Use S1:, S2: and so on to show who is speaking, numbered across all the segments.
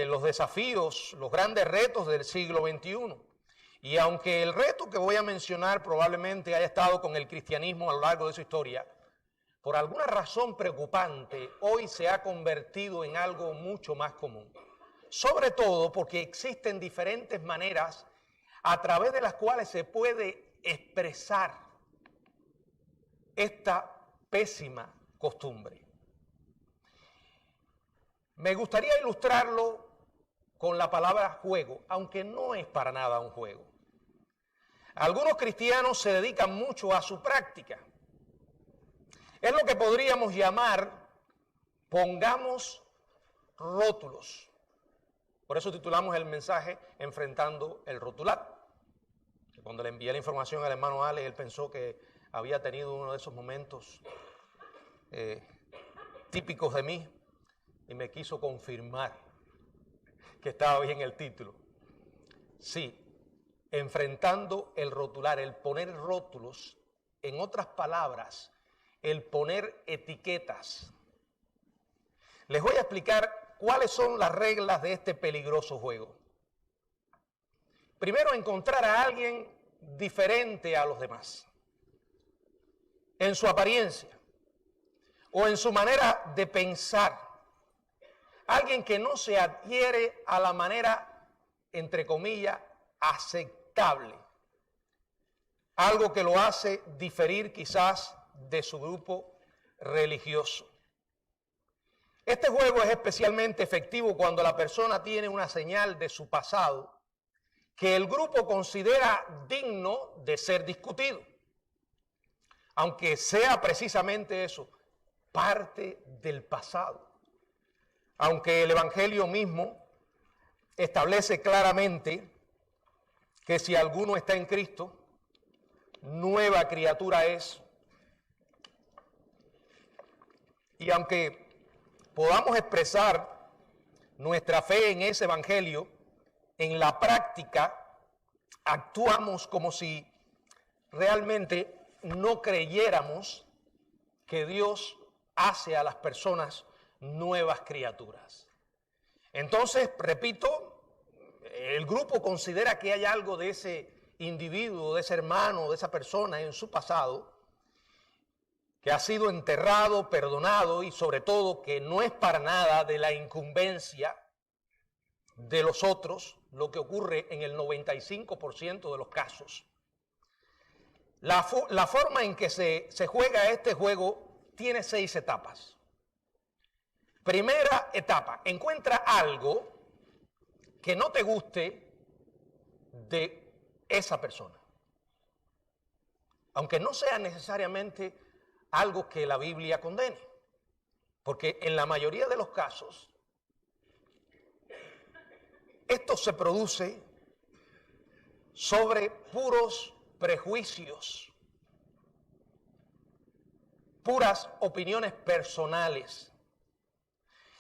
S1: los desafíos, los grandes retos del siglo XXI. Y aunque el reto que voy a mencionar probablemente haya estado con el cristianismo a lo largo de su historia, por alguna razón preocupante, hoy se ha convertido en algo mucho más común. Sobre todo porque existen diferentes maneras a través de las cuales se puede expresar esta pésima costumbre. Me gustaría ilustrarlo con la palabra juego, aunque no es para nada un juego. Algunos cristianos se dedican mucho a su práctica. Es lo que podríamos llamar, pongamos rótulos. Por eso titulamos el mensaje Enfrentando el rotular. Cuando le envié la información al hermano Ale, él pensó que había tenido uno de esos momentos típicos de mí y me quiso confirmar que estaba bien el título. Sí, enfrentando el rotular, el poner rótulos, en otras palabras, el poner etiquetas. Les voy a explicar cuáles son las reglas de este peligroso juego. Primero, encontrar a alguien diferente a los demás, en su apariencia o en su manera de pensar. Alguien que no se adhiere a la manera, entre comillas, aceptable. Algo que lo hace diferir quizás de su grupo religioso. Este juego es especialmente efectivo cuando la persona tiene una señal de su pasado que el grupo considera digno de ser discutido. Aunque sea precisamente eso, parte del pasado. Aunque el Evangelio mismo establece claramente que si alguno está en Cristo, nueva criatura es. Y aunque podamos expresar nuestra fe en ese Evangelio, en la práctica actuamos como si realmente no creyéramos que Dios hace a las personas nuevas criaturas. Entonces, repito, el grupo considera que hay algo de ese individuo, de ese hermano, de esa persona en su pasado que ha sido enterrado, perdonado y sobre todo que no es para nada de la incumbencia de los otros, lo que ocurre en el 95% de los casos. La forma en que se juega este juego tiene 6 etapas. Primera etapa, encuentra algo que no te guste de esa persona. Aunque no sea necesariamente algo que la Biblia condene. Porque en la mayoría de los casos, esto se produce sobre puros prejuicios, puras opiniones personales.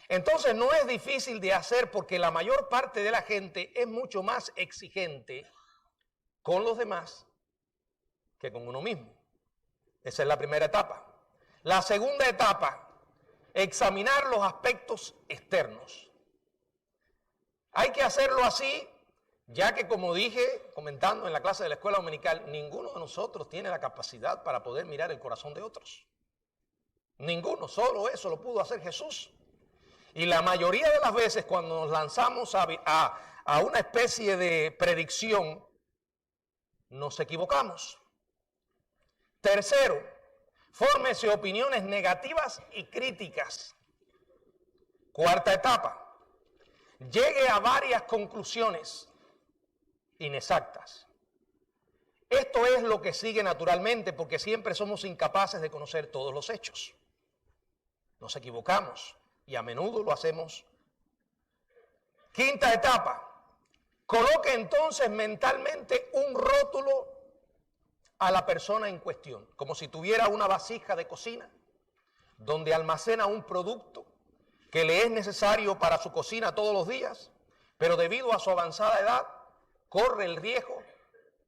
S1: Entonces no es difícil de hacer porque la mayor parte de la gente es mucho más exigente con los demás que con uno mismo. Esa es la primera etapa. La segunda etapa, examinar los aspectos externos. Hay que hacerlo así, ya que como dije, comentando en la clase de la escuela dominical, ninguno de nosotros tiene la capacidad para poder mirar el corazón de otros. Ninguno, solo eso lo pudo hacer Jesús. Y la mayoría de las veces cuando nos lanzamos a una especie de predicción, nos equivocamos. Tercero, fórmese opiniones negativas y críticas. Cuarta etapa, llegue a varias conclusiones inexactas. Esto es lo que sigue naturalmente porque siempre somos incapaces de conocer todos los hechos. Nos equivocamos y a menudo lo hacemos. Quinta etapa, coloque entonces mentalmente un rótulo a la persona en cuestión, como si tuviera una vasija de cocina donde almacena un producto que le es necesario para su cocina todos los días, pero debido a su avanzada edad corre el riesgo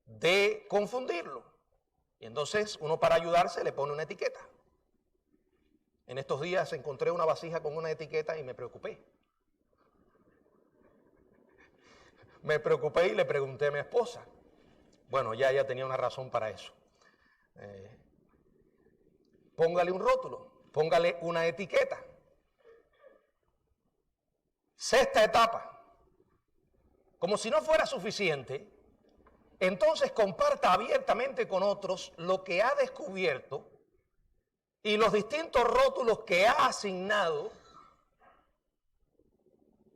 S1: de confundirlo. Y entonces uno para ayudarse le pone una etiqueta. En estos días encontré una vasija con una etiqueta y me preocupé. me preocupé y le pregunté a mi esposa. Bueno, ya ella tenía una razón para eso. Póngale un rótulo, póngale una etiqueta. Sexta etapa. Como si no fuera suficiente, entonces comparta abiertamente con otros lo que ha descubierto y los distintos rótulos que ha asignado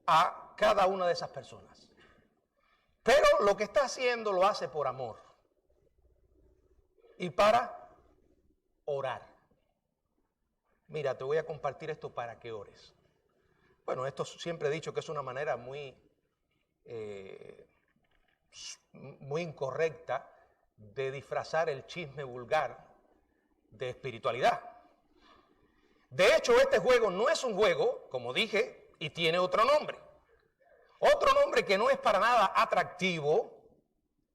S1: a cada una de esas personas. Pero lo que está haciendo lo hace por amor y para orar. Mira, te voy a compartir esto para que ores. Bueno, esto siempre he dicho que es una manera muy incorrecta de disfrazar el chisme vulgar de espiritualidad. De hecho, este juego no es un juego, como dije, y tiene otro nombre. Otro nombre que no es para nada atractivo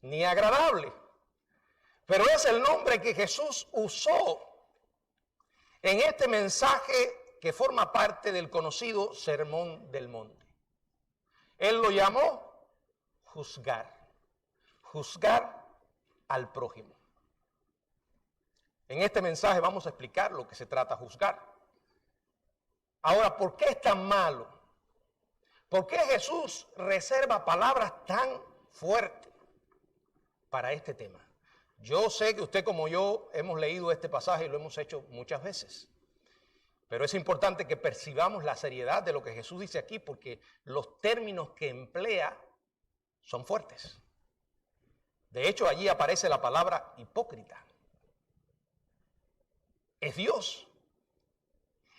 S1: ni agradable. Pero es el nombre que Jesús usó en este mensaje que forma parte del conocido Sermón del Monte. Él lo llamó juzgar. Juzgar al prójimo. En este mensaje vamos a explicar lo que se trata juzgar. Ahora, ¿por qué es tan malo? ¿Por qué Jesús reserva palabras tan fuertes para este tema? Yo sé que usted como yo hemos leído este pasaje y lo hemos hecho muchas veces. Pero es importante que percibamos la seriedad de lo que Jesús dice aquí porque los términos que emplea son fuertes. De hecho, allí aparece la palabra hipócrita. Es Dios.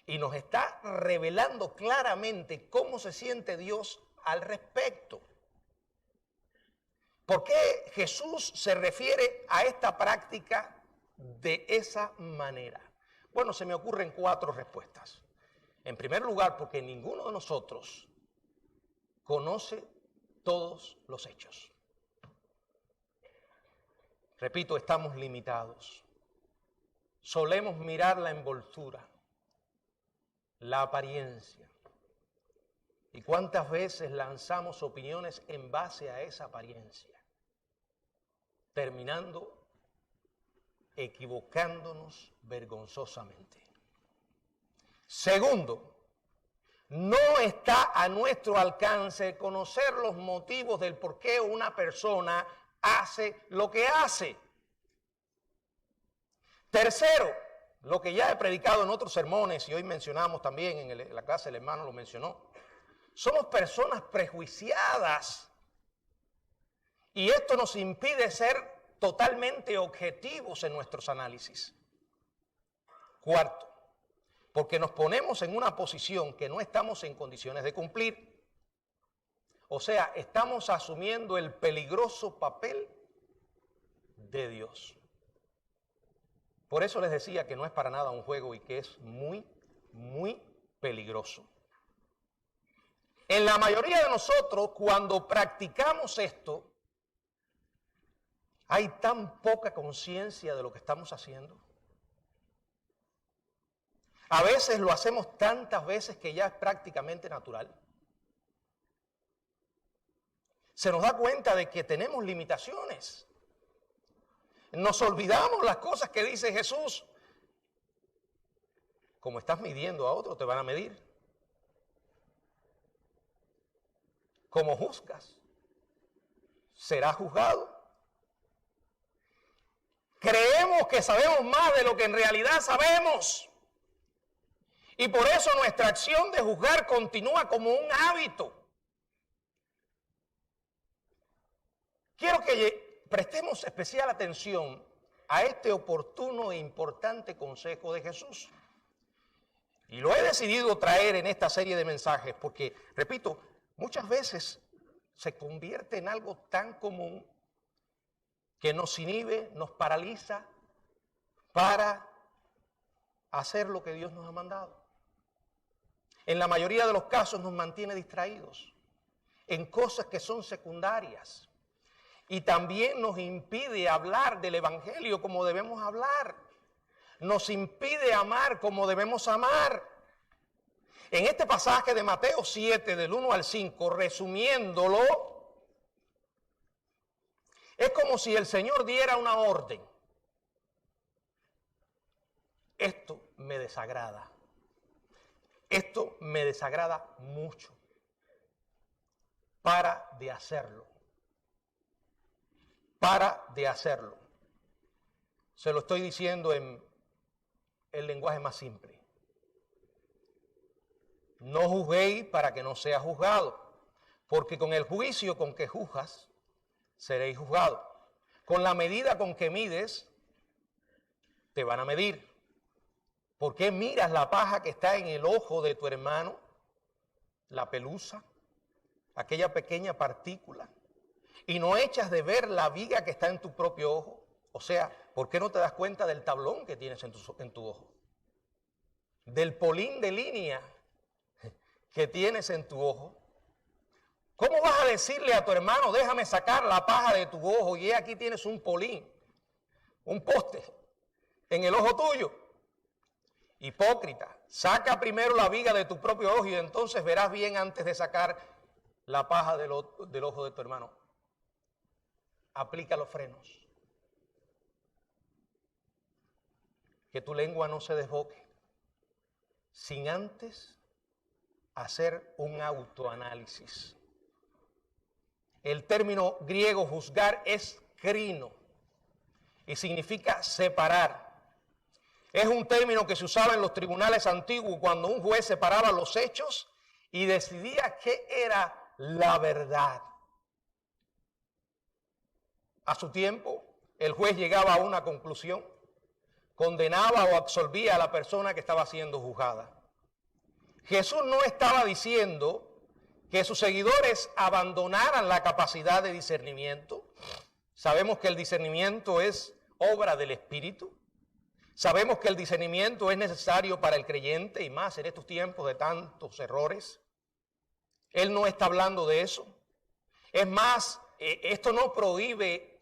S1: Y nos está revelando claramente cómo se siente Dios al respecto. ¿Por qué Jesús se refiere a esta práctica de esa manera? Bueno, se me ocurren 4 respuestas. En primer lugar, porque ninguno de nosotros conoce todos los hechos. Repito, estamos limitados. Solemos mirar la envoltura, la apariencia. ¿Y cuántas veces lanzamos opiniones en base a esa apariencia? Terminando equivocándonos vergonzosamente. Segundo, no está a nuestro alcance conocer los motivos del por qué una persona hace lo que hace. Tercero, lo que ya he predicado en otros sermones y hoy mencionamos también en la clase el hermano lo mencionó, somos personas prejuiciadas y esto nos impide ser totalmente objetivos en nuestros análisis. Cuarto, porque nos ponemos en una posición que no estamos en condiciones de cumplir. O sea, estamos asumiendo el peligroso papel de Dios. Por eso les decía que no es para nada un juego y que es muy, muy peligroso. En la mayoría de nosotros, cuando practicamos esto, hay tan poca conciencia de lo que estamos haciendo. A veces lo hacemos tantas veces que ya es prácticamente natural. Se nos da cuenta de que tenemos limitaciones. Nos olvidamos las cosas que dice Jesús. Como estás midiendo a otro, te van a medir. Como juzgas, serás juzgado. Creemos que sabemos más de lo que en realidad sabemos. Y por eso nuestra acción de juzgar continúa como un hábito. Quiero que prestemos especial atención a este oportuno e importante consejo de Jesús. Y lo he decidido traer en esta serie de mensajes porque, repito, muchas veces se convierte en algo tan común que nos inhibe, nos paraliza para hacer lo que Dios nos ha mandado. En la mayoría de los casos nos mantiene distraídos en cosas que son secundarias y también nos impide hablar del Evangelio como debemos hablar. Nos impide amar como debemos amar. En este pasaje de Mateo 7, del 1 al 5, resumiéndolo, Es como si el Señor diera una orden. Esto me desagrada. Esto me desagrada mucho. Para de hacerlo. Para de hacerlo. Se lo estoy diciendo en el lenguaje más simple. No juzguéis para que no seas juzgado, porque con el juicio con que juzgas, seréis juzgados. Con la medida con que mides, te van a medir. ¿Por qué miras la paja que está en el ojo de tu hermano? La pelusa, aquella pequeña partícula, y no echas de ver la viga que está en tu propio ojo. O sea, ¿por qué no te das cuenta del tablón que tienes en tu ojo? Del polín de línea que tienes en tu ojo. ¿Cómo vas a decirle a tu hermano, déjame sacar la paja de tu ojo y aquí tienes un polín, un poste en el ojo tuyo? Hipócrita, saca primero la viga de tu propio ojo y entonces verás bien antes de sacar la paja del ojo de tu hermano. Aplica los frenos. Que tu lengua no se desboque sin antes hacer un autoanálisis. El término griego juzgar es krino y significa separar. Es un término que se usaba en los tribunales antiguos cuando un juez separaba los hechos y decidía qué era la verdad. A su tiempo, el juez llegaba a una conclusión, condenaba o absolvía a la persona que estaba siendo juzgada. Jesús no estaba diciendo que sus seguidores abandonaran la capacidad de discernimiento. Sabemos que el discernimiento es obra del Espíritu. Sabemos que el discernimiento es necesario para el creyente y más en estos tiempos de tantos errores. Él no está hablando de eso. Es más, esto no prohíbe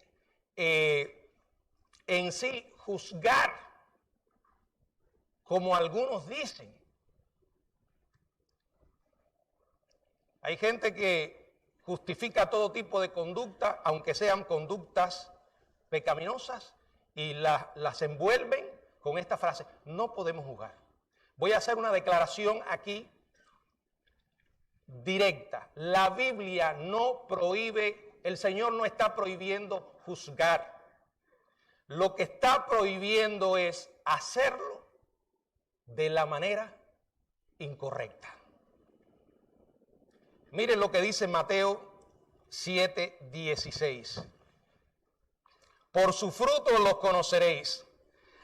S1: en sí juzgar, como algunos dicen. Hay gente que justifica todo tipo de conducta, aunque sean conductas pecaminosas, y las envuelven con esta frase: no podemos juzgar. Voy a hacer una declaración aquí directa. La Biblia no prohíbe, el Señor no está prohibiendo juzgar. Lo que está prohibiendo es hacerlo de la manera incorrecta. Miren lo que dice Mateo 7:16. Por su fruto los conoceréis.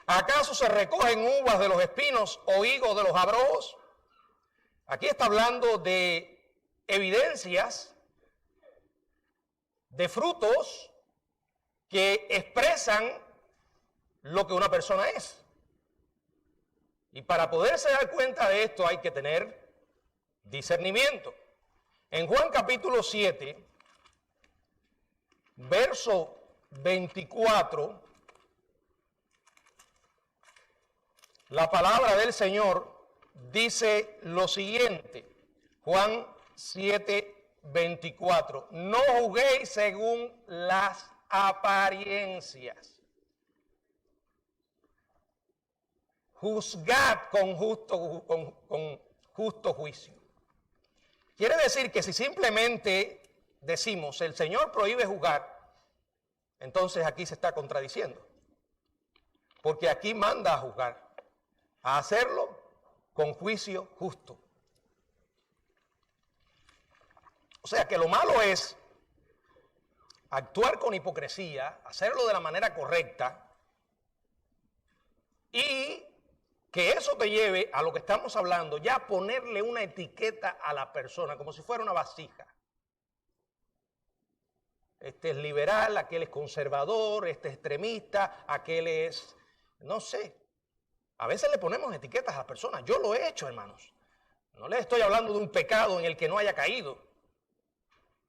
S1: ¿Acaso se recogen uvas de los espinos o higos de los abrojos? Aquí está hablando de evidencias, de frutos que expresan lo que una persona es. Y para poderse dar cuenta de esto hay que tener discernimiento. En Juan capítulo 7, verso 24, la palabra del Señor dice lo siguiente. Juan 7:24. No juzguéis según las apariencias. Juzgad con justo juicio. Quiere decir que si simplemente decimos el Señor prohíbe juzgar, entonces aquí se está contradiciendo. Porque aquí manda a juzgar, a hacerlo con juicio justo. O sea que lo malo es actuar con hipocresía, hacerlo de la manera correcta y que eso te lleve a lo que estamos hablando, ya ponerle una etiqueta a la persona, como si fuera una vasija. Este es liberal, aquel es conservador, este es extremista, aquel es, no sé. A veces le ponemos etiquetas a las personas. Yo lo he hecho, hermanos. No les estoy hablando de un pecado en el que no haya caído.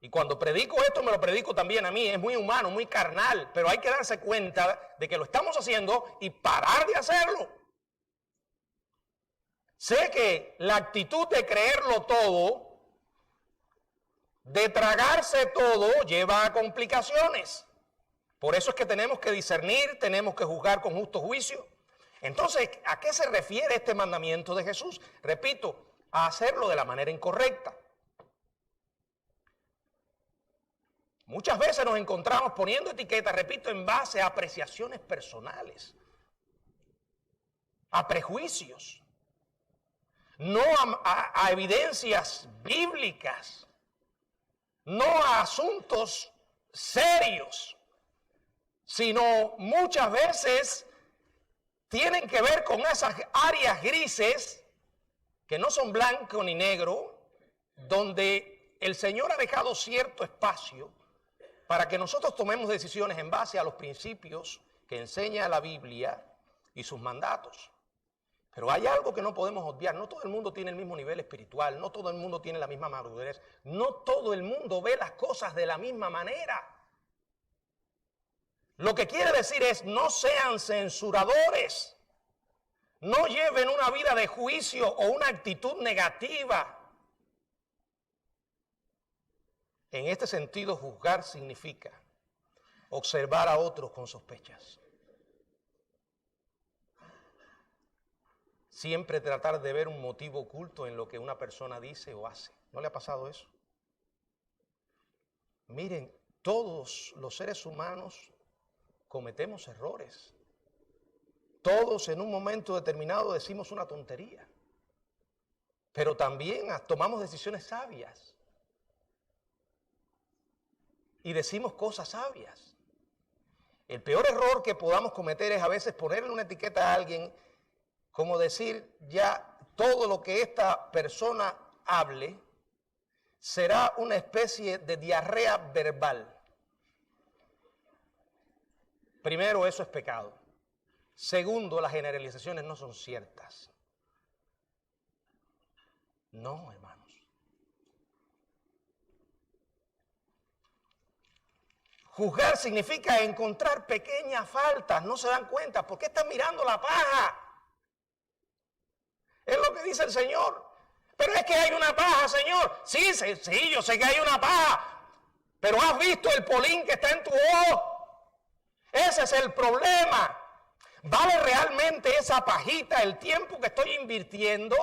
S1: Y cuando predico esto, me lo predico también a mí. Es muy humano, muy carnal, pero hay que darse cuenta de que lo estamos haciendo y parar de hacerlo. Sé que la actitud de creerlo todo, de tragarse todo, lleva a complicaciones. Por eso es que tenemos que discernir, tenemos que juzgar con justo juicio. Entonces, ¿a qué se refiere este mandamiento de Jesús? Repito, a hacerlo de la manera incorrecta. Muchas veces nos encontramos poniendo etiquetas, repito, en base a apreciaciones personales, a prejuicios, no a evidencias bíblicas, no a asuntos serios, sino muchas veces tienen que ver con esas áreas grises que no son blanco ni negro, donde el Señor ha dejado cierto espacio para que nosotros tomemos decisiones en base a los principios que enseña la Biblia y sus mandatos. Pero hay algo que no podemos obviar: no todo el mundo tiene el mismo nivel espiritual, no todo el mundo tiene la misma madurez, no todo el mundo ve las cosas de la misma manera. Lo que quiere decir es, no sean censuradores, no lleven una vida de juicio o una actitud negativa. En este sentido, juzgar significa observar a otros con sospechas. Siempre tratar de ver un motivo oculto en lo que una persona dice o hace. ¿No le ha pasado eso? Miren, todos los seres humanos cometemos errores. Todos en un momento determinado decimos una tontería. Pero también tomamos decisiones sabias. Y decimos cosas sabias. El peor error que podamos cometer es a veces ponerle una etiqueta a alguien, como decir, ya todo lo que esta persona hable será una especie de diarrea verbal. Primero, eso es pecado. Segundo, las generalizaciones no son ciertas. No, hermanos. Juzgar significa encontrar pequeñas faltas. No se dan cuenta. ¿Por qué están mirando la paja? Es lo que dice el Señor. Pero es que hay una paja, Señor. Sí, yo sé que hay una paja. Pero ¿has visto el polín que está en tu ojo? Ese es el problema. ¿Vale realmente esa pajita el tiempo que estoy invirtiendo?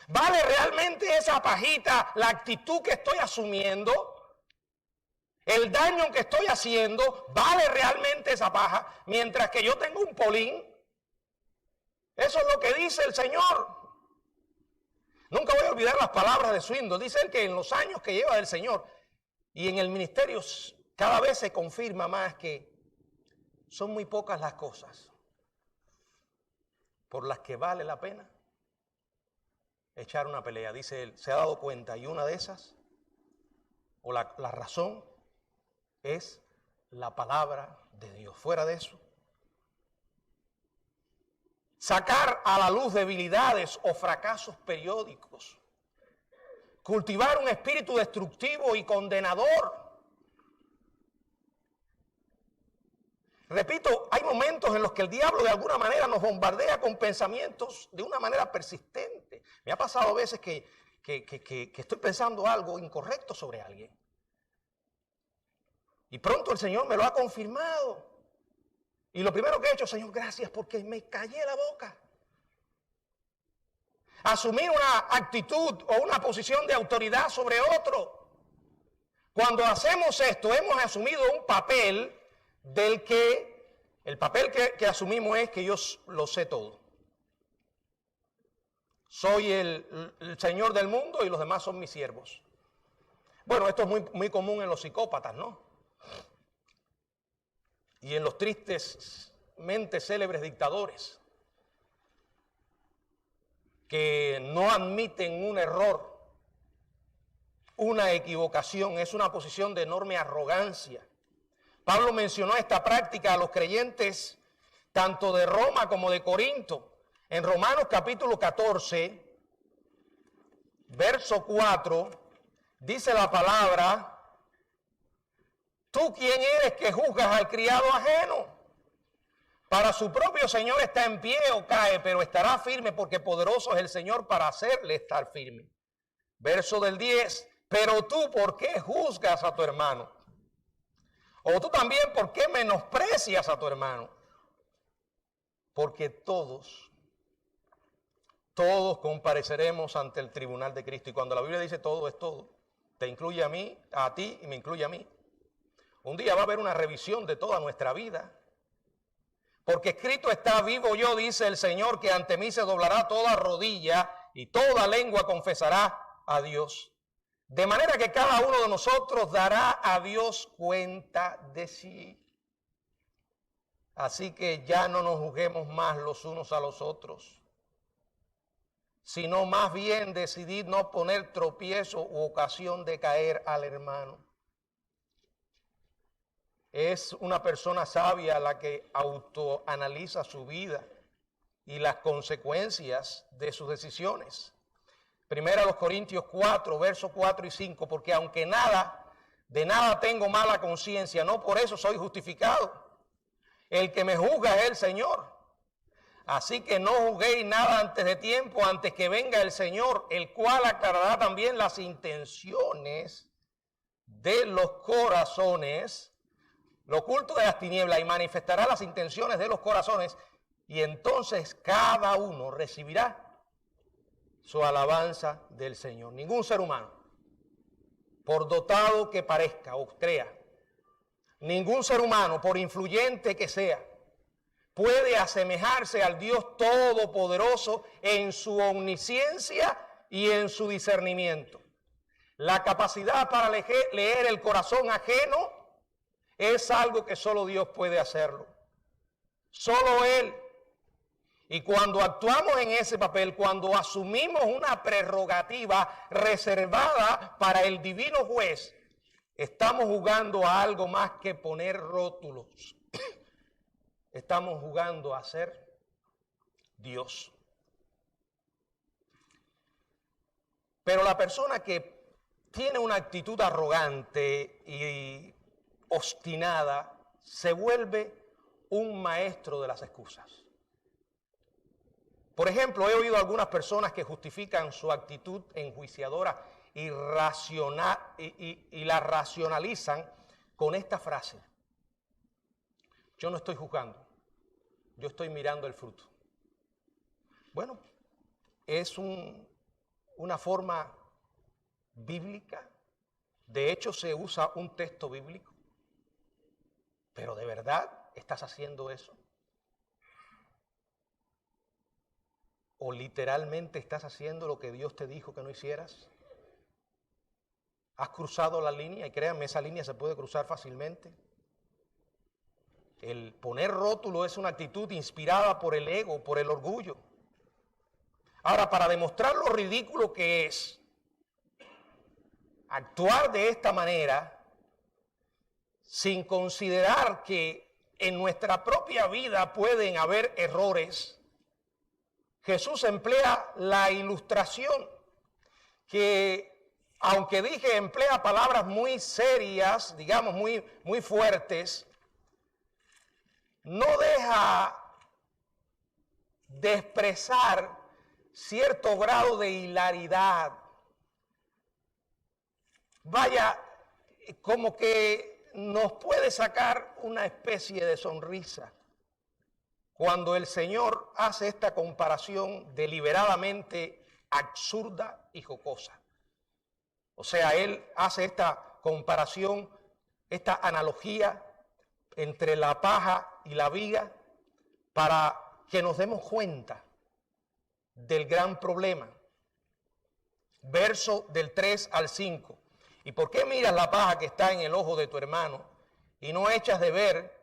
S1: ¿Vale realmente esa pajita la actitud que estoy asumiendo? ¿El daño que estoy haciendo vale realmente esa paja? Mientras que yo tengo un polín. Eso es lo que dice el Señor. Nunca voy a olvidar las palabras de Swindoll. Dice él que en los años que lleva del Señor y en el ministerio cada vez se confirma más que son muy pocas las cosas por las que vale la pena echar una pelea. Dice él, se ha dado cuenta, y una de esas, o la razón, es la palabra de Dios. Fuera de eso, sacar a la luz debilidades o fracasos periódicos, cultivar un espíritu destructivo y condenador. Repito, hay momentos en los que el diablo de alguna manera nos bombardea con pensamientos de una manera persistente. Me ha pasado a veces que estoy pensando algo incorrecto sobre alguien. Y pronto el Señor me lo ha confirmado. Y lo primero que he hecho, Señor, gracias porque me callé la boca. Asumir una actitud o una posición de autoridad sobre otro. Cuando hacemos esto, hemos asumido un papel del que, el papel que asumimos es que yo lo sé todo. Soy el Señor del mundo y los demás son mis siervos. Bueno, esto es muy común en los psicópatas, ¿no? Y en los tristesmente célebres dictadores que no admiten un error, una equivocación, es una posición de enorme arrogancia. Pablo mencionó esta práctica a los creyentes tanto de Roma como de Corinto. En Romanos capítulo 14, verso 4, dice la palabra: ¿tú quién eres que juzgas al criado ajeno? Para su propio Señor está en pie o cae, pero estará firme porque poderoso es el Señor para hacerle estar firme. Verso del 10, pero tú, ¿por qué juzgas a tu hermano? O tú también, ¿por qué menosprecias a tu hermano? Porque todos compareceremos ante el tribunal de Cristo. Y cuando la Biblia dice todo, es todo. Te incluye a mí, a ti y me incluye a mí. Un día va a haber una revisión de toda nuestra vida. Porque escrito está: vivo yo, dice el Señor, que ante mí se doblará toda rodilla y toda lengua confesará a Dios. De manera que cada uno de nosotros dará a Dios cuenta de sí. Así que ya no nos juzguemos más los unos a los otros, sino más bien decidid no poner tropiezo u ocasión de caer al hermano. Es una persona sabia la que autoanaliza su vida y las consecuencias de sus decisiones. Primera a los Corintios 4, versos 4 y 5, porque aunque de nada tengo mala conciencia, no por eso soy justificado. El que me juzga es el Señor. Así que no juzguéis nada antes de tiempo, antes que venga el Señor, el cual aclarará también las intenciones de los corazones, lo oculto de las tinieblas, y manifestará las intenciones de los corazones, y entonces cada uno recibirá su alabanza del Señor. Ningún ser humano, por dotado que parezca o crea, ningún ser humano, por influyente que sea, puede asemejarse al Dios Todopoderoso en su omnisciencia y en su discernimiento. La capacidad para leer el corazón ajeno es algo que solo Dios puede hacerlo. Solo Él. Y cuando actuamos en ese papel, cuando asumimos una prerrogativa reservada para el divino juez, estamos jugando a algo más que poner rótulos. Estamos jugando a ser Dios. Pero la persona que tiene una actitud arrogante y obstinada se vuelve un maestro de las excusas. Por ejemplo, he oído a algunas personas que justifican su actitud enjuiciadora y la racionalizan con esta frase: yo no estoy juzgando, yo estoy mirando el fruto. Bueno, es una forma bíblica. De hecho, se usa un texto bíblico. Pero ¿de verdad estás haciendo eso? ¿O literalmente estás haciendo lo que Dios te dijo que no hicieras? ¿Has cruzado la línea? Y créanme, esa línea se puede cruzar fácilmente. El poner rótulo es una actitud inspirada por el ego, por el orgullo. Ahora, para demostrar lo ridículo que es actuar de esta manera, sin considerar que en nuestra propia vida pueden haber errores, Jesús emplea la ilustración que, aunque dije, emplea palabras muy serias, digamos muy fuertes, no deja de expresar cierto grado de hilaridad. Vaya, como que nos puede sacar una especie de sonrisa cuando el Señor hace esta comparación deliberadamente absurda y jocosa. O sea, Él hace esta comparación, esta analogía entre la paja y la viga para que nos demos cuenta del gran problema. Verso del 3 al 5. ¿Y por qué miras la paja que está en el ojo de tu hermano y no echas de ver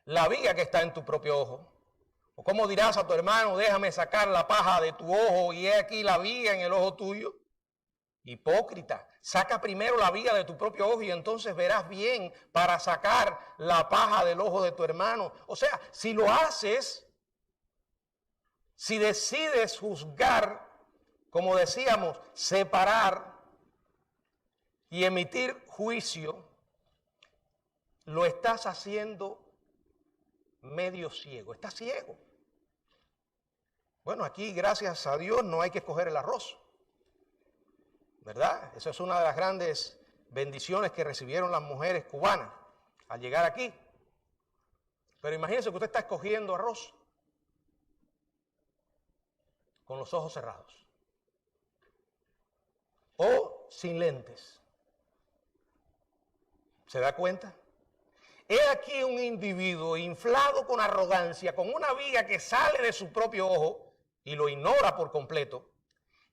S1: la viga que está en tu propio ojo? ¿O cómo dirás a tu hermano, déjame sacar la paja de tu ojo y he aquí la viga en el ojo tuyo? Hipócrita, saca primero la viga de tu propio ojo y entonces verás bien para sacar la paja del ojo de tu hermano. O sea, si lo haces, si decides juzgar, como decíamos, separar y emitir juicio, lo estás haciendo medio ciego, estás ciego. Bueno, aquí gracias a Dios no hay que escoger el arroz, ¿verdad? Esa es una de las grandes bendiciones que recibieron las mujeres cubanas. al llegar aquí. Pero imagínense que usted está escogiendo arroz con los ojos cerrados o sin lentes. ¿Se da cuenta? He aquí un individuo inflado con arrogancia, con una viga que sale de su propio ojo y lo ignora por completo,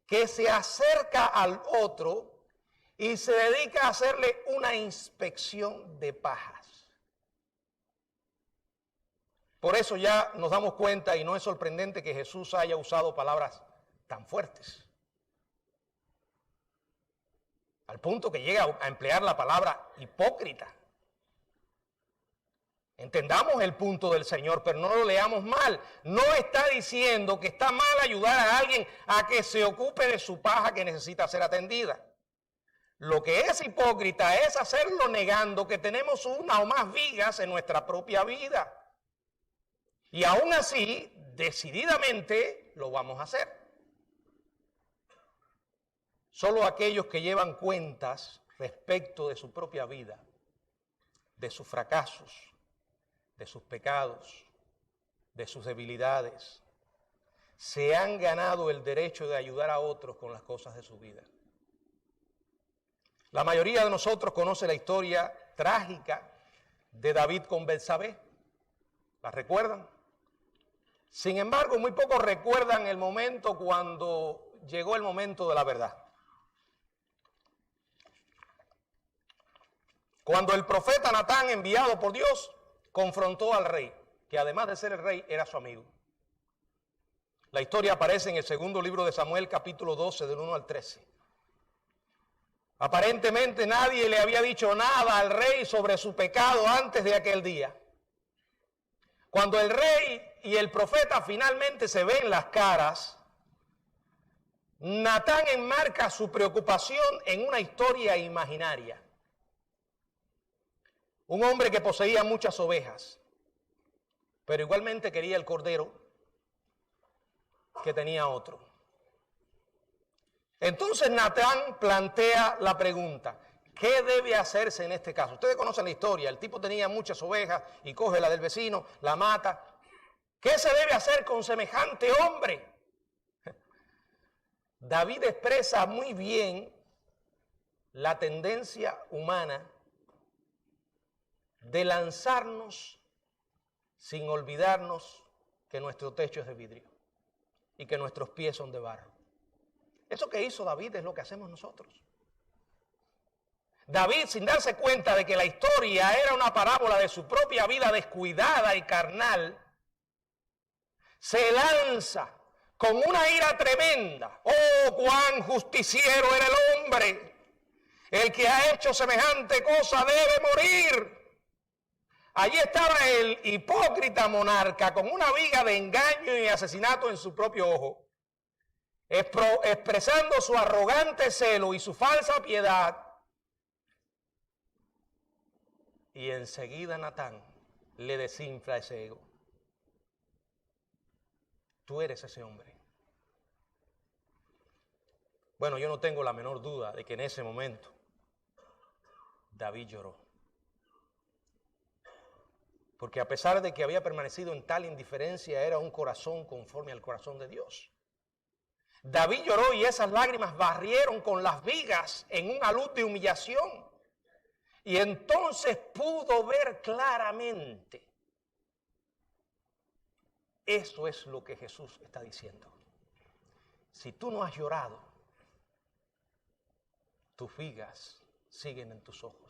S1: que se acerca al otro y se dedica a hacerle una inspección de pajas. Por eso ya nos damos cuenta, y no es sorprendente que Jesús haya usado palabras tan fuertes, al punto que llega a emplear la palabra hipócrita. Entendamos el punto del Señor, pero no lo leamos mal. No está diciendo que está mal ayudar a alguien a que se ocupe de su paja que necesita ser atendida. Lo que es hipócrita es hacerlo negando que tenemos una o más vigas en nuestra propia vida. Y aún así, decididamente, lo vamos a hacer. Solo aquellos que llevan cuentas respecto de su propia vida, de sus fracasos, de sus pecados, de sus debilidades, se han ganado el derecho de ayudar a otros con las cosas de su vida. La mayoría de nosotros conoce la historia trágica de David con Betsabé. ¿La recuerdan? Sin embargo, muy pocos recuerdan el momento cuando llegó el momento de la verdad. Cuando el profeta Natán, enviado por Dios, confrontó al rey, que además de ser el rey, era su amigo. La historia aparece en el segundo libro de Samuel, capítulo 12, del 1 al 13. Aparentemente nadie le había dicho nada al rey sobre su pecado antes de aquel día. Cuando el rey y el profeta finalmente se ven las caras, Natán enmarca su preocupación en una historia imaginaria. Un hombre que poseía muchas ovejas, pero igualmente quería el cordero que tenía otro. Entonces Natán plantea la pregunta: ¿qué debe hacerse en este caso? Ustedes conocen la historia, el tipo tenía muchas ovejas y coge la del vecino, la mata. ¿Qué se debe hacer con semejante hombre? David expresa muy bien la tendencia humana de lanzarnos sin olvidarnos que nuestro techo es de vidrio y que nuestros pies son de barro. Eso que hizo David es lo que hacemos nosotros. David, sin darse cuenta de que la historia era una parábola de su propia vida descuidada y carnal, se lanza con una ira tremenda. ¡Oh, cuán justiciero era el hombre! El que ha hecho semejante cosa debe morir. Allí estaba el hipócrita monarca con una viga de engaño y asesinato en su propio ojo, expresando su arrogante celo y su falsa piedad. Y enseguida Natán le desinfla ese ego. Tú eres ese hombre. Bueno, yo no tengo la menor duda de que en ese momento David lloró. Porque a pesar de que había permanecido en tal indiferencia, era un corazón conforme al corazón de Dios. David lloró y esas lágrimas barrieron con las vigas en una luz de humillación. Y entonces pudo ver claramente. Eso es lo que Jesús está diciendo. Si tú no has llorado, tus vigas siguen en tus ojos.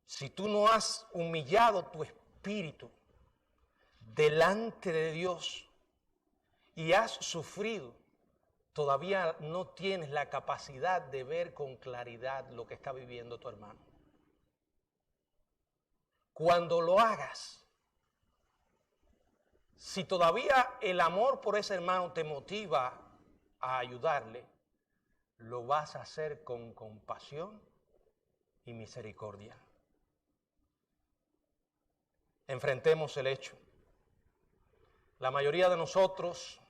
S1: Si tú no has humillado tu espíritu delante de Dios y has sufrido, todavía no tienes la capacidad de ver con claridad lo que está viviendo tu hermano. Cuando lo hagas, si todavía el amor por ese hermano te motiva a ayudarle, lo vas a hacer con compasión y misericordia. Enfrentemos el hecho. La mayoría de nosotros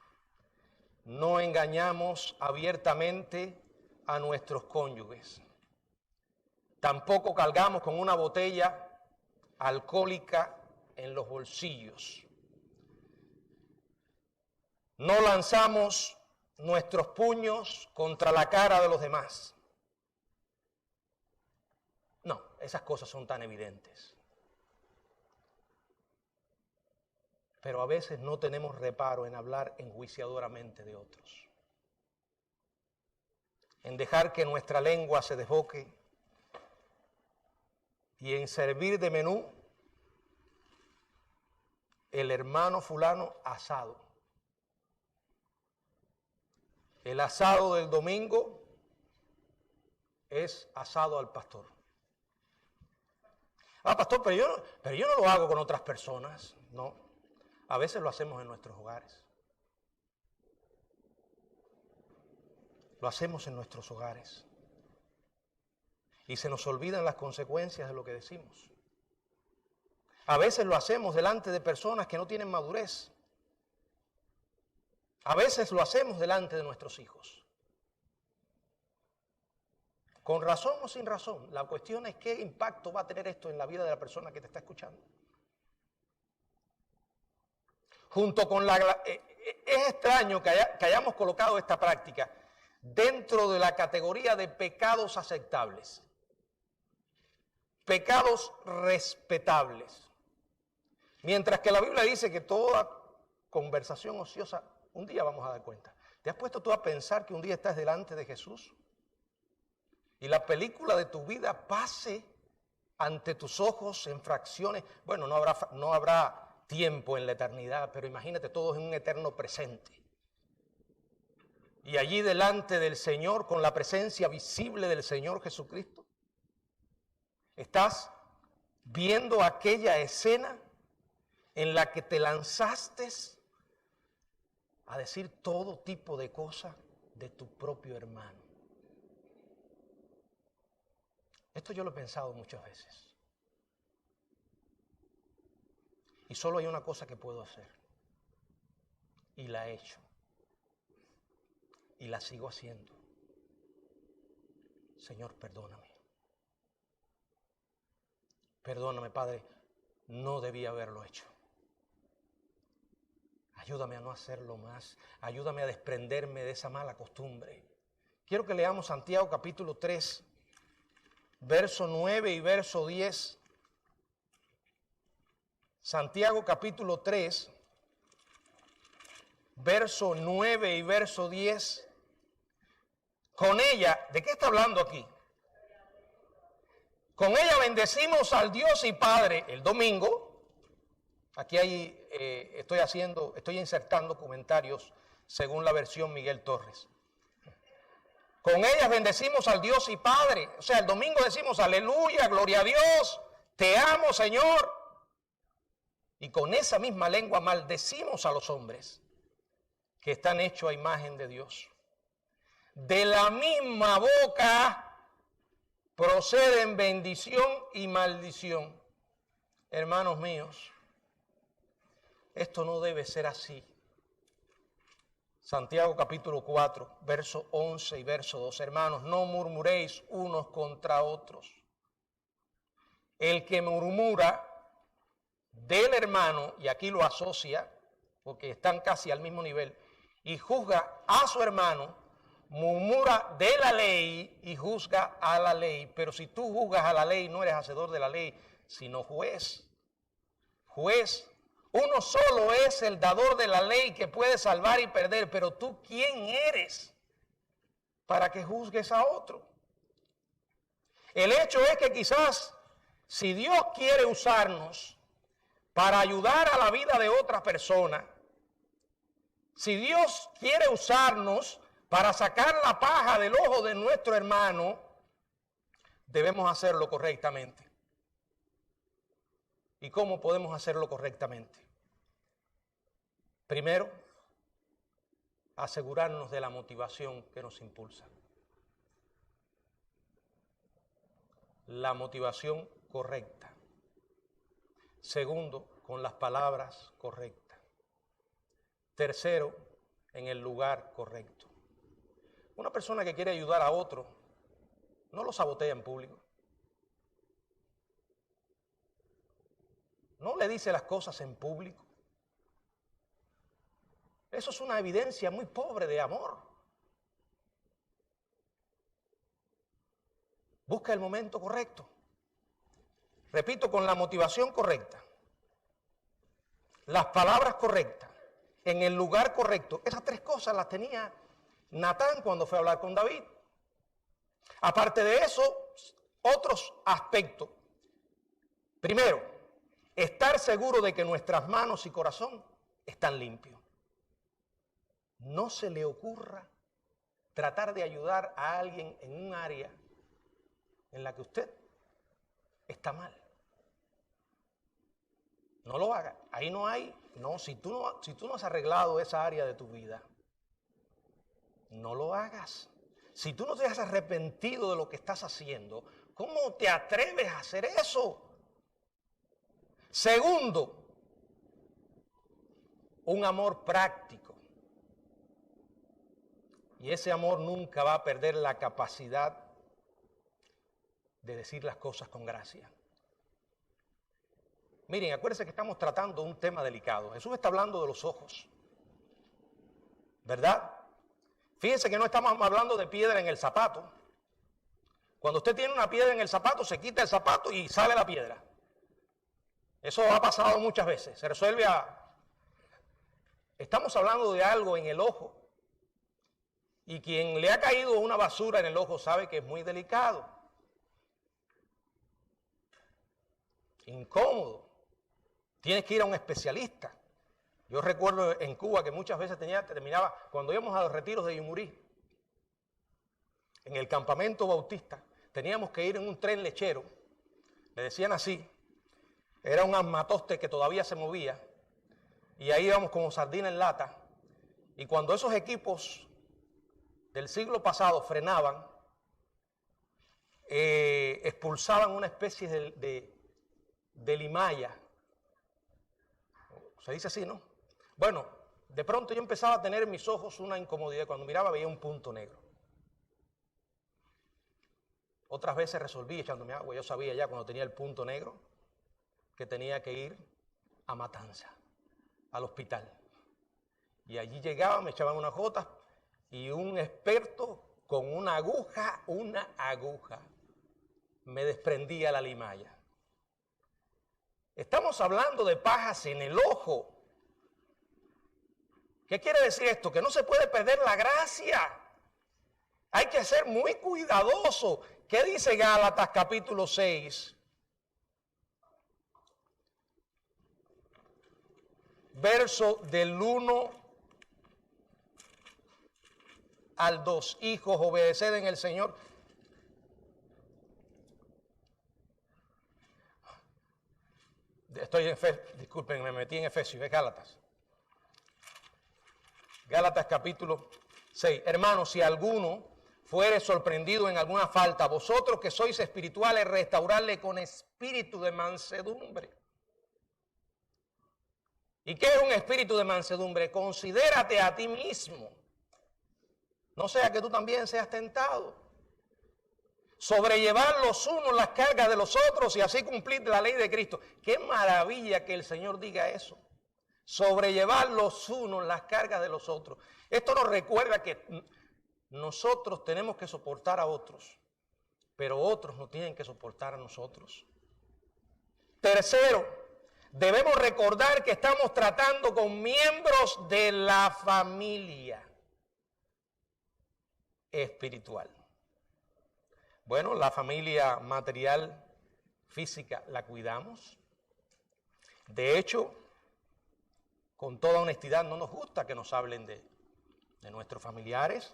S1: no engañamos abiertamente a nuestros cónyuges. Tampoco cargamos con una botella alcohólica en los bolsillos. No lanzamos nuestros puños contra la cara de los demás. No, esas cosas son tan evidentes. Pero a veces no tenemos reparo en hablar enjuiciadoramente de otros, en dejar que nuestra lengua se desboque y en servir de menú el hermano fulano asado. El asado del domingo es asado al pastor. Ah, pastor, pero yo no lo hago con otras personas. No, a veces lo hacemos en nuestros hogares. Lo hacemos en nuestros hogares. Y se nos olvidan las consecuencias de lo que decimos. A veces lo hacemos delante de personas que no tienen madurez. A veces lo hacemos delante de nuestros hijos. Con razón o sin razón, la cuestión es qué impacto va a tener esto en la vida de la persona que te está escuchando. Junto con es extraño que hayamos colocado esta práctica dentro de la categoría de pecados aceptables, pecados respetables. Mientras que la Biblia dice que toda conversación ociosa, un día vamos a dar cuenta. ¿Te has puesto tú a pensar que un día estás delante de Jesús y la película de tu vida pase ante tus ojos en fracciones? Bueno, no habrá tiempo en la eternidad, pero imagínate todos en un eterno presente. Y allí delante del Señor, con la presencia visible del Señor Jesucristo, estás viendo aquella escena en la que te lanzaste a decir todo tipo de cosas de tu propio hermano. Esto yo lo he pensado muchas veces. Y solo hay una cosa que puedo hacer. Y la he hecho. Y la sigo haciendo. Señor, perdóname. Perdóname, Padre, no debía haberlo hecho. Ayúdame a no hacerlo más. Ayúdame a desprenderme de esa mala costumbre. Quiero que leamos Santiago capítulo 3, verso 9 y verso 10. Santiago capítulo 3, verso 9 y verso 10. Con ella, ¿de qué está hablando aquí? Con ella bendecimos al Dios y Padre el domingo. Aquí estoy insertando comentarios según la versión Miguel Torres. Con ellas bendecimos al Dios y Padre. O sea, el domingo decimos aleluya, gloria a Dios, te amo, Señor. Y con esa misma lengua maldecimos a los hombres que están hechos a imagen de Dios. De la misma boca proceden bendición y maldición. Hermanos míos, esto no debe ser así. Santiago capítulo 4, verso 11 y verso 2. Hermanos, no murmuréis unos contra otros. El que murmura del hermano, y aquí lo asocia, porque están casi al mismo nivel, y juzga a su hermano, murmura de la ley y juzga a la ley. Pero si tú juzgas a la ley, no eres hacedor de la ley, sino juez. Juez. Uno solo es el dador de la ley que puede salvar y perder, pero tú, ¿quién eres para que juzgues a otro? El hecho es que quizás, si Dios quiere usarnos para ayudar a la vida de otra persona, si Dios quiere usarnos para sacar la paja del ojo de nuestro hermano, debemos hacerlo correctamente. ¿Y cómo podemos hacerlo correctamente? Primero, asegurarnos de la motivación que nos impulsa. La motivación correcta. Segundo, con las palabras correctas. Tercero, en el lugar correcto. Una persona que quiere ayudar a otro no lo sabotea en público. le dice las cosas en público. Eso es una evidencia muy pobre de amor. Busca el momento correcto. Repito, con la motivación correcta, las palabras correctas, en el lugar correcto. Esas tres cosas las tenía Natán cuando fue a hablar con David. Aparte de eso, otros aspectos. Primero, estar seguro de que nuestras manos y corazón están limpios. No se le ocurra tratar de ayudar a alguien en un área en la que usted está mal. No lo haga. Ahí no hay, no, si tú no has arreglado esa área de tu vida, no lo hagas. Si tú no te has arrepentido de lo que estás haciendo, ¿cómo te atreves a hacer eso? Segundo, un amor práctico. Y ese amor nunca va a perder la capacidad de decir las cosas con gracia. Miren, acuérdense que estamos tratando un tema delicado. Jesús está hablando de los ojos, ¿verdad? Fíjense que no estamos hablando de piedra en el zapato. Cuando usted tiene una piedra en el zapato, se quita el zapato y sale la piedra. Eso ha pasado muchas veces. Se resuelve Estamos hablando de algo en el ojo. Y quien le ha caído una basura en el ojo sabe que es muy delicado. Incómodo. Tienes que ir a un especialista. Yo recuerdo en Cuba que muchas veces terminaba, cuando íbamos a los retiros de Yumurí, en el campamento bautista, teníamos que ir en un tren lechero, le decían así, era un armatoste que todavía se movía, y ahí íbamos como sardina en lata, y cuando esos equipos del siglo pasado frenaban, expulsaban una especie de limaya, se dice así, ¿no? Bueno, de pronto yo empezaba a tener en mis ojos una incomodidad. Cuando miraba veía un punto negro. Otras veces resolví echándome agua. Yo sabía ya cuando tenía el punto negro que tenía que ir a Matanza, al hospital. Y allí llegaba, me echaban unas gotas y un experto con una aguja, me desprendía la limaya. Estamos hablando de pajas en el ojo. ¿Qué quiere decir esto? Que no se puede perder la gracia. Hay que ser muy cuidadoso. ¿Qué dice Gálatas capítulo 6? Verso del 1 al 2. Hijos, obedeced en el Señor. Estoy en disculpen, me metí en Efesios, es Gálatas. Gálatas capítulo 6. Hermanos, si alguno fuere sorprendido en alguna falta, vosotros que sois espirituales, restaurarle con espíritu de mansedumbre. ¿Y qué es un espíritu de mansedumbre? Considérate a ti mismo. No sea que tú también seas tentado. Sobrellevar los unos las cargas de los otros y así cumplir la ley de Cristo. Qué maravilla que el Señor diga eso. Sobrellevar los unos las cargas de los otros. Esto nos recuerda que nosotros tenemos que soportar a otros, pero otros no tienen que soportar a nosotros. Tercero, debemos recordar que estamos tratando con miembros de la familia espiritual. Bueno, la familia material, física, la cuidamos. De hecho, con toda honestidad, no nos gusta que nos hablen de nuestros familiares.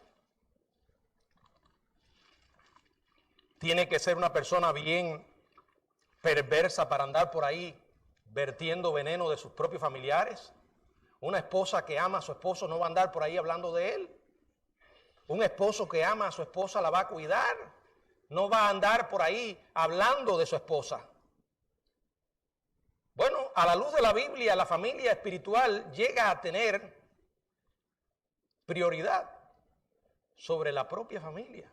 S1: Tiene que ser una persona bien perversa para andar por ahí vertiendo veneno de sus propios familiares. Una esposa que ama a su esposo no va a andar por ahí hablando de él. Un esposo que ama a su esposa la va a cuidar. No va a andar por ahí hablando de su esposa. Bueno, a la luz de la Biblia, la familia espiritual llega a tener prioridad sobre la propia familia.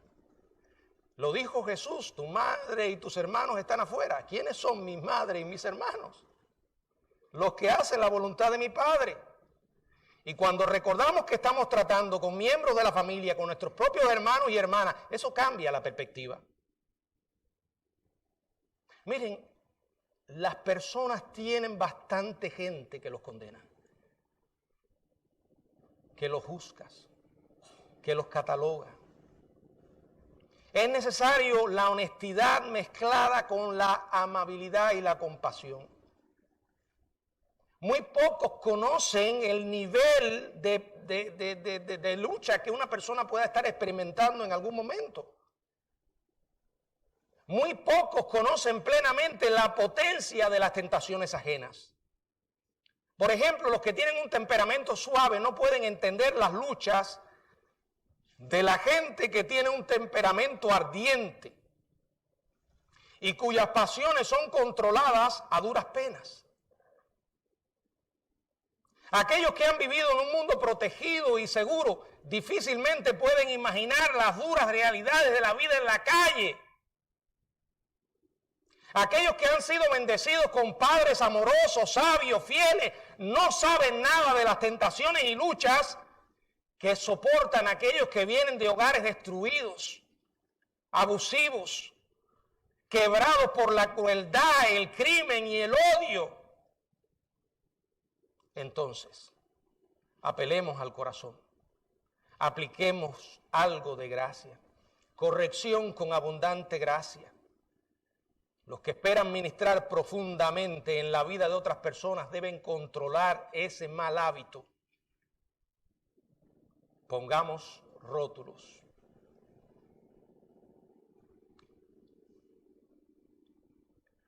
S1: Lo dijo Jesús, tu madre y tus hermanos están afuera. ¿Quiénes son mi madre y mis hermanos? los que hacen la voluntad de mi Padre. Y cuando recordamos que estamos tratando con miembros de la familia, con nuestros propios hermanos y hermanas, eso cambia la perspectiva. Miren, las personas tienen bastante gente que los condena, que los juzga, que los cataloga. Es necesario la honestidad mezclada con la amabilidad y la compasión. Muy pocos conocen el nivel de lucha que una persona pueda estar experimentando en algún momento. Muy pocos conocen plenamente la potencia de las tentaciones ajenas. Por ejemplo, los que tienen un temperamento suave no pueden entender las luchas de la gente que tiene un temperamento ardiente y cuyas pasiones son controladas a duras penas. Aquellos que han vivido en un mundo protegido y seguro difícilmente pueden imaginar las duras realidades de la vida en la calle. Aquellos que han sido bendecidos con padres amorosos, sabios, fieles, no saben nada de las tentaciones y luchas que soportan aquellos que vienen de hogares destruidos, abusivos, quebrados por la crueldad, el crimen y el odio. Entonces, apelemos al corazón, apliquemos algo de gracia, corrección con abundante gracia. Los que esperan ministrar profundamente en la vida de otras personas deben controlar ese mal hábito. Pongamos rótulos.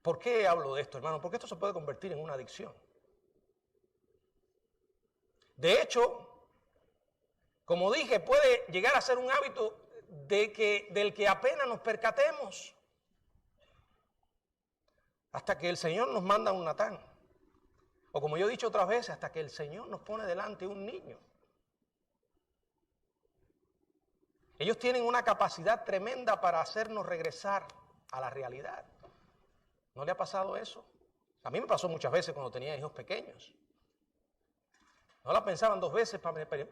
S1: ¿Por qué hablo de esto, hermano? Porque esto se puede convertir en una adicción. De hecho, como dije, puede llegar a ser un hábito del que apenas nos percatemos. Hasta que el Señor nos manda un Natán. O como yo he dicho otras veces, hasta que el Señor nos pone delante un niño. Ellos tienen una capacidad tremenda para hacernos regresar a la realidad. ¿No le ha pasado eso? A mí me pasó muchas veces cuando tenía hijos pequeños. No la pensaban dos veces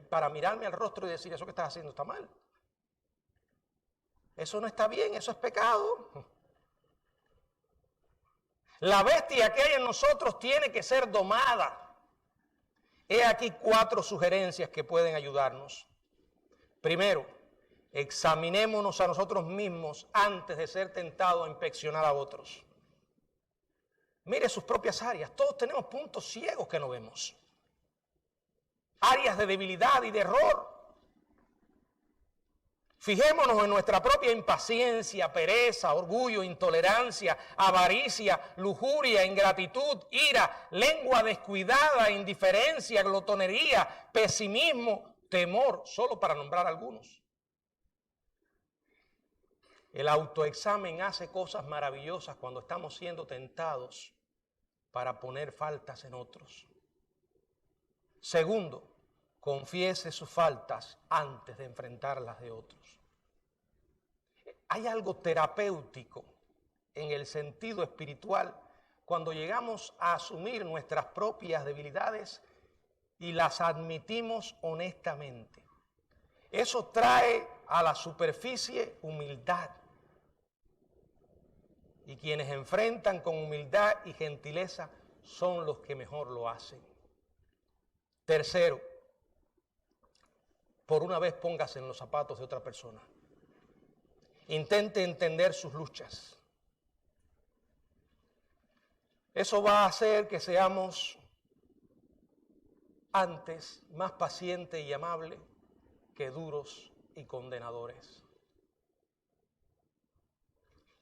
S1: para mirarme al rostro y decir, eso que estás haciendo está mal. Eso no está bien, eso es pecado. La bestia que hay en nosotros tiene que ser domada. He aquí 4 sugerencias que pueden ayudarnos. Primero, examinémonos a nosotros mismos antes de ser tentados a inspeccionar a otros. Mire sus propias áreas. Todos tenemos puntos ciegos que no vemos. Áreas de debilidad y de error. Fijémonos en nuestra propia impaciencia, pereza, orgullo, intolerancia, avaricia, lujuria, ingratitud, ira, lengua descuidada, indiferencia, glotonería, pesimismo, temor, solo para nombrar algunos. El autoexamen hace cosas maravillosas cuando estamos siendo tentados para poner faltas en otros. Segundo, confiese sus faltas antes de enfrentar las de otros. Hay algo terapéutico en el sentido espiritual cuando llegamos a asumir nuestras propias debilidades y las admitimos honestamente. Eso trae a la superficie humildad. Y quienes enfrentan con humildad y gentileza son los que mejor lo hacen. Tercero, por una vez póngase en los zapatos de otra persona. Intente entender sus luchas. Eso va a hacer que seamos antes más pacientes y amables que duros y condenadores.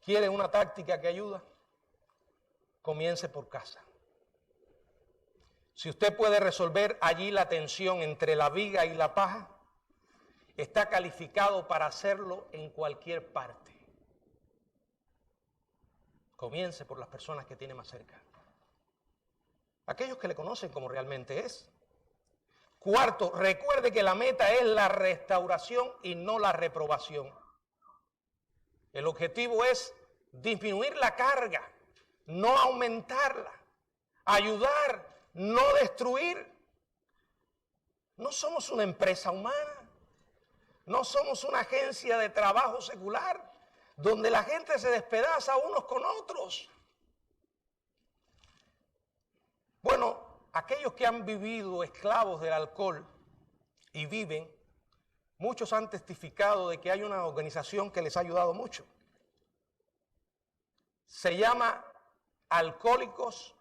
S1: ¿Quiere una táctica que ayuda? Comience por casa. Si usted puede resolver allí la tensión entre la viga y la paja, está calificado para hacerlo en cualquier parte. Comience por las personas que tiene más cerca. Aquellos que le conocen como realmente es. Cuarto, recuerde que la meta es la restauración y no la reprobación. El objetivo es disminuir la carga, no aumentarla. Ayudar no destruir. No somos una empresa humana, no somos una agencia de trabajo secular donde la gente se despedaza unos con otros. Bueno, aquellos que han vivido esclavos del alcohol y viven, muchos han testificado de que hay una organización que les ha ayudado mucho. Se llama Alcohólicos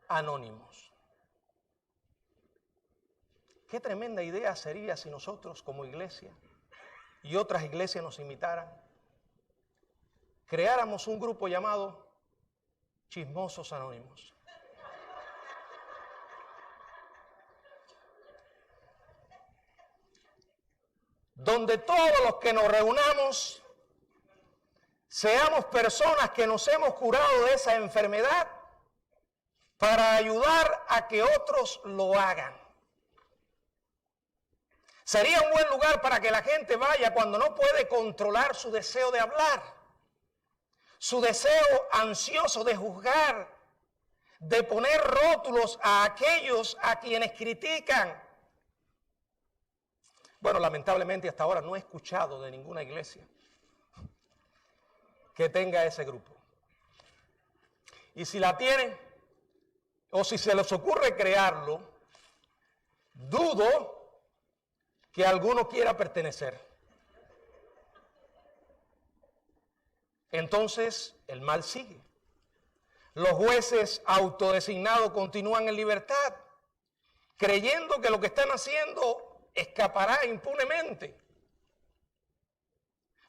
S1: Anónimos. Qué tremenda idea sería si nosotros como iglesia y otras iglesias nos imitaran, creáramos un grupo llamado Chismosos Anónimos. Donde todos los que nos reunamos seamos personas que nos hemos curado de esa enfermedad para ayudar a que otros lo hagan. Sería un buen lugar para que la gente vaya cuando no puede controlar su deseo de hablar, su deseo ansioso de juzgar, de poner rótulos a aquellos a quienes critican. Bueno, lamentablemente hasta ahora no he escuchado de ninguna iglesia que tenga ese grupo. Y si la tienen, o si se les ocurre crearlo, dudo que alguno quiera pertenecer. Entonces, el mal sigue. Los jueces autodesignados continúan en libertad, creyendo que lo que están haciendo escapará impunemente,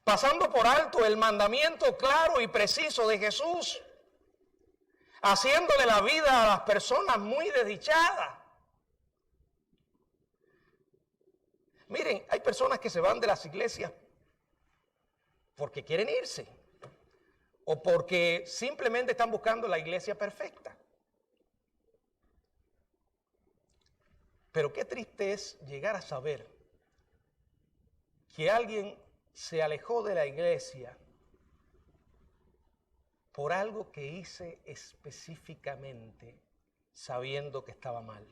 S1: pasando por alto el mandamiento claro y preciso de Jesús, haciéndole la vida a las personas muy desdichadas. Miren, hay personas que se van de las iglesias porque quieren irse o porque simplemente están buscando la iglesia perfecta. Pero qué triste es llegar a saber que alguien se alejó de la iglesia por algo que hice específicamente sabiendo que estaba mal.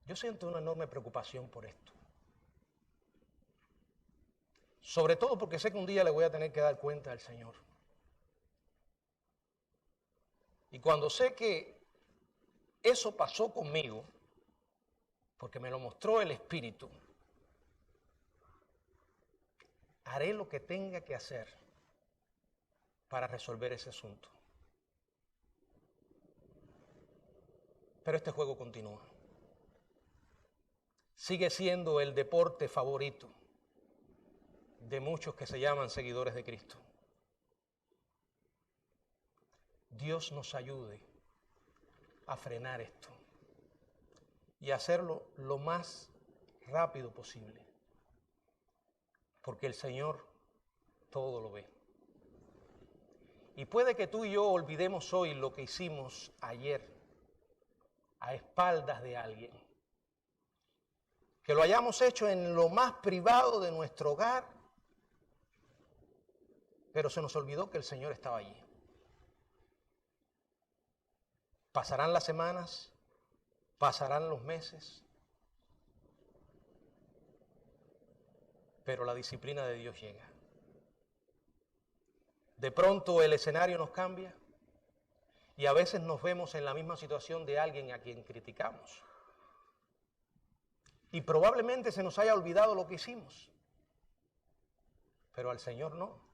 S1: Yo siento una enorme preocupación por esto. Sobre todo porque sé que un día le voy a tener que dar cuenta al Señor. Y cuando sé que eso pasó conmigo, porque me lo mostró el Espíritu, haré lo que tenga que hacer para resolver ese asunto. Pero este juego continúa. Sigue siendo el deporte favorito de muchos que se llaman seguidores de Cristo. Dios nos ayude a frenar esto y hacerlo lo más rápido posible, porque el Señor todo lo ve. Y puede que tú y yo olvidemos hoy lo que hicimos ayer a espaldas de alguien, que lo hayamos hecho en lo más privado de nuestro hogar, pero se nos olvidó que el Señor estaba allí. Pasarán las semanas, pasarán los meses, pero la disciplina de Dios llega. De pronto el escenario nos cambia y a veces nos vemos en la misma situación de alguien a quien criticamos. Y probablemente se nos haya olvidado lo que hicimos, pero al Señor no.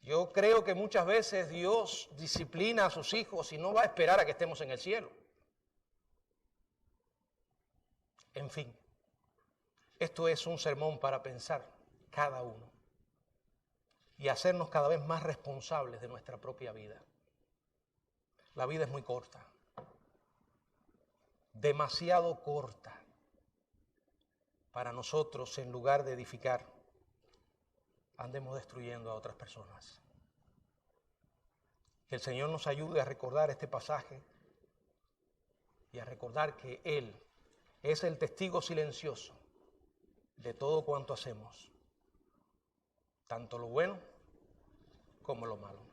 S1: Yo creo que muchas veces Dios disciplina a sus hijos y no va a esperar a que estemos en el cielo. En fin, esto es un sermón para pensar cada uno y hacernos cada vez más responsables de nuestra propia vida. La vida es muy corta, demasiado corta para nosotros, en lugar de edificar, andemos destruyendo a otras personas. Que el Señor nos ayude a recordar este pasaje y a recordar que Él es el testigo silencioso de todo cuanto hacemos, tanto lo bueno como lo malo.